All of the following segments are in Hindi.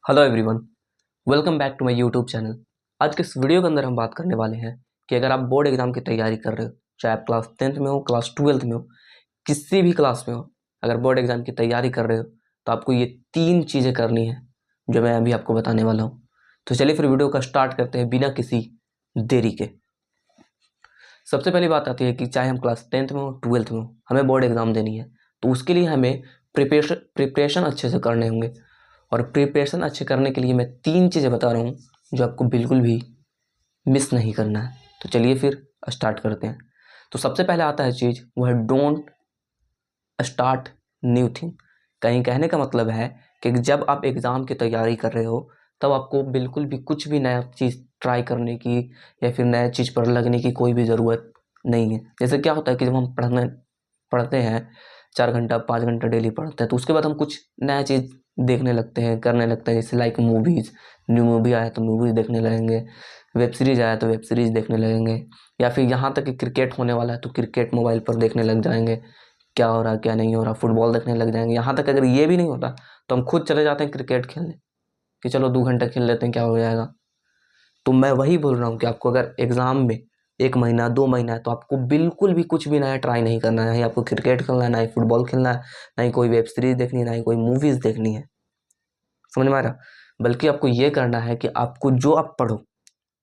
Hello everyone, welcome back to my YouTube channel. आज के इस वीडियो के अंदर हम बात करने वाले हैं कि अगर आप बोर्ड एग्जाम की तैयारी कर रहे हो, चाहे आप क्लास 10th में हो, क्लास 12th में हो, किसी भी क्लास में हो, अगर बोर्ड एग्जाम की तैयारी कर रहे हो तो आपको ये 3 चीज़ें करनी है जो मैं अभी आपको बताने वाला हूँ। तो चलिए फिर वीडियो का स्टार्ट करते हैं बिना किसी देरी के। सबसे पहली बात आती है कि चाहे हम क्लास 10th में हो, 12th में हो, हमें बोर्ड एग्ज़ाम देनी है तो उसके लिए हमें प्रिपरेशन अच्छे से करने होंगे। और प्रिपरेशन अच्छे करने के लिए मैं 3 चीज़ें बता रहा हूँ जो आपको बिल्कुल भी मिस नहीं करना है। तो चलिए फिर स्टार्ट करते हैं। तो सबसे पहले आता है चीज़, वो है डोंट स्टार्ट न्यू थिंग। कहीं कहने का मतलब है कि जब आप एग्ज़ाम की तैयारी कर रहे हो तब आपको बिल्कुल भी कुछ भी नया चीज़ ट्राई करने की या फिर नया चीज़ पर लगने की कोई भी ज़रूरत नहीं है। जैसे क्या होता है कि जब हम पढ़ते हैं 4 घंटा 5 घंटा डेली पढ़ते हैं तो उसके बाद हम कुछ नया चीज़ देखने लगते हैं, करने लगते हैं। जैसे लाइक मूवीज़, न्यू मूवी आया तो मूवीज़ देखने लगेंगे, वेब सीरीज़ आया तो वेब सीरीज़ देखने लगेंगे, या फिर यहाँ तक कि क्रिकेट होने वाला है तो क्रिकेट मोबाइल पर देखने लग जाएंगे, क्या हो रहा है क्या नहीं हो रहा, फुटबॉल देखने लग जाएंगे। यहाँ तक अगर ये भी नहीं होता तो हम खुद चले जाते हैं क्रिकेट खेलने कि चलो 2 घंटा खेल लेते हैं, क्या हो जाएगा। तो मैं वही बोल रहा हूँ कि आपको अगर एग्ज़ाम में 1 महीना 2 महीना है तो आपको बिल्कुल भी कुछ भी नया ट्राई नहीं करना है। ना ही आपको क्रिकेट खेलना है, ना ही फुटबॉल खेलना है, ना ही कोई वेब सीरीज़ देखनी है, ना ही कोई मूवीज़ देखनी है। समझ में आ रहा? बल्कि आपको ये करना है कि आपको जो आप पढ़ो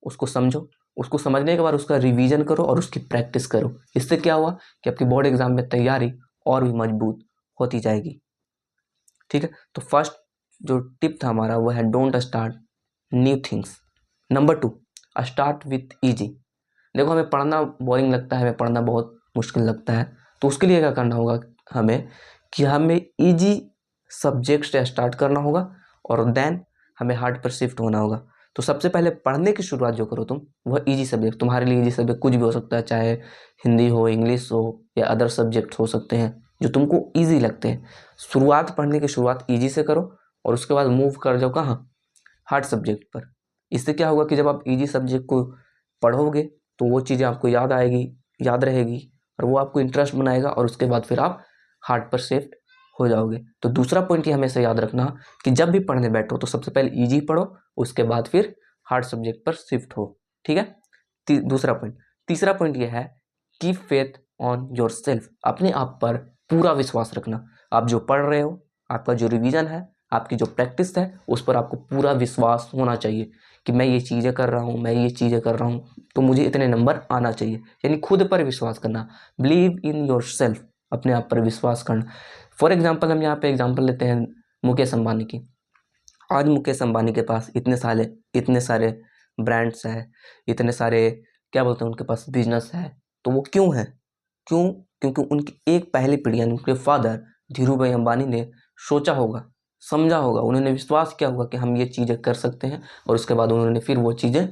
उसको समझो, उसको समझने के बाद उसका रिवीजन करो और उसकी प्रैक्टिस करो। इससे क्या हुआ कि आपकी बोर्ड एग्ज़ाम में तैयारी और भी मजबूत होती जाएगी। ठीक है, तो फर्स्ट जो टिप था हमारा वो है don't start new things. Number 2, start with easy. देखो, हमें पढ़ना बोरिंग लगता है, हमें पढ़ना बहुत मुश्किल लगता है, तो उसके लिए क्या करना होगा हमें कि हमें ईजी सब्जेक्ट से स्टार्ट करना होगा और देन हमें हार्ड पर शिफ्ट होना होगा। तो सबसे पहले पढ़ने की शुरुआत जो करो तुम, वह ईजी सब्जेक्ट। तुम्हारे लिए ईजी सब्जेक्ट कुछ भी हो सकता है, चाहे हिंदी हो, इंग्लिश हो या अदर सब्जेक्ट हो सकते हैं जो तुमको ईजी लगते हैं। शुरुआत पढ़ने की शुरुआत ईजी से करो और उसके बाद मूव कर जाओ कहाँ, हार्ड सब्जेक्ट पर। इससे क्या होगा कि जब आप ईजी सब्जेक्ट को पढ़ोगे तो वो चीज़ें आपको याद आएगी, याद रहेगी और वो आपको इंटरेस्ट बनाएगा और उसके बाद फिर आप हार्ड पर शिफ्ट हो जाओगे। तो दूसरा पॉइंट ये हमेशा याद रखना कि जब भी पढ़ने बैठो तो सबसे पहले ईजी पढ़ो, उसके बाद फिर हार्ड सब्जेक्ट पर शिफ्ट हो। ठीक है, दूसरा पॉइंट। तीसरा पॉइंट ये है, keep faith on your self. अपने आप पर पूरा विश्वास रखना। आप जो पढ़ रहे हो, आपका जो रिवीजन है, आपकी जो प्रैक्टिस है, उस पर आपको पूरा विश्वास होना चाहिए कि मैं ये चीज़ें कर रहा हूँ, मैं ये चीज़ें कर रहा हूँ तो मुझे इतने नंबर आना चाहिए। यानी खुद पर विश्वास करना, बिलीव इन योर सेल्फ, अपने आप पर विश्वास करना। फॉर एग्जाम्पल हम यहाँ पे एग्जाम्पल लेते हैं मुकेश अंबानी की। आज मुकेश अंबानी के पास इतने सारे ब्रांड्स हैं, इतने सारे क्या बोलते हैं उनके पास बिजनेस है। तो वो क्यों है? क्यों? क्योंकि उनकी एक पहली पीढ़ी यानी उनके फादर धीरू भाई अंबानी ने सोचा होगा, समझा होगा, उन्होंने विश्वास किया होगा कि हम ये चीज़ें कर सकते हैं और उसके बाद उन्होंने फिर वो चीज़ें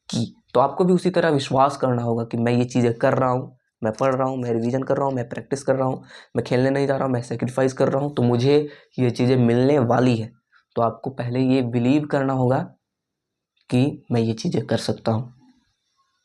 की। तो आपको भी उसी तरह विश्वास करना होगा कि मैं ये चीज़ें कर रहा हूँ, मैं पढ़ रहा हूँ, मैं रिवीजन कर रहा हूँ, मैं प्रैक्टिस कर रहा हूँ, मैं खेलने नहीं जा रहा हूँ, मैं सेक्रीफाइस कर रहा हूँ, तो मुझे ये चीज़ें मिलने वाली है। तो आपको पहले ये बिलीव करना होगा कि मैं ये चीज़ें कर सकता हूँ।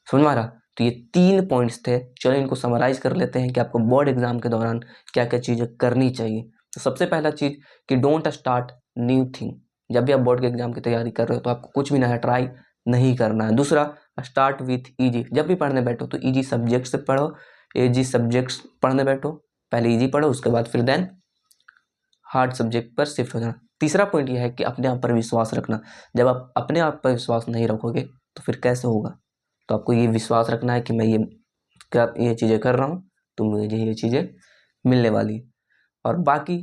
समझ में आ रहा? तो ये 3 पॉइंट्स थे। चलो इनको समराइज कर लेते हैं कि आपको बोर्ड एग्जाम के दौरान क्या क्या चीज़ें करनी चाहिए। तो सबसे पहला चीज़ कि डोंट स्टार्ट न्यू थिंग। जब भी आप बोर्ड के एग्जाम की तैयारी कर रहे हो तो आपको कुछ भी नया ट्राई नहीं करना है। दूसरा, स्टार्ट विथ ईजी। जब भी पढ़ने बैठो तो ईजी सब्जेक्ट से पढ़ो, ईजी सब्जेक्ट्स पढ़ने बैठो, पहले ईजी पढ़ो, उसके बाद फिर देन हार्ड सब्जेक्ट पर शिफ्ट हो जाना। तीसरा पॉइंट यह है कि अपने आप पर विश्वास रखना। जब आप अपने आप पर विश्वास नहीं रखोगे तो फिर कैसे होगा? तो आपको ये विश्वास रखना है कि मैं ये चीज़ें कर रहा हूँ तो मुझे ये चीज़ें मिलने वाली। और बाकी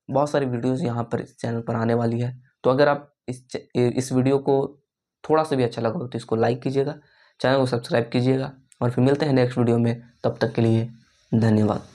बहुत सारी वीडियोज़ यहाँ पर इस चैनल पर आने वाली है। तो अगर आप इस वीडियो को थोड़ा सा भी अच्छा लगा हो तो इसको लाइक कीजिएगा, चैनल को सब्सक्राइब कीजिएगा और फिर मिलते हैं नेक्स्ट वीडियो में। तब तक के लिए धन्यवाद।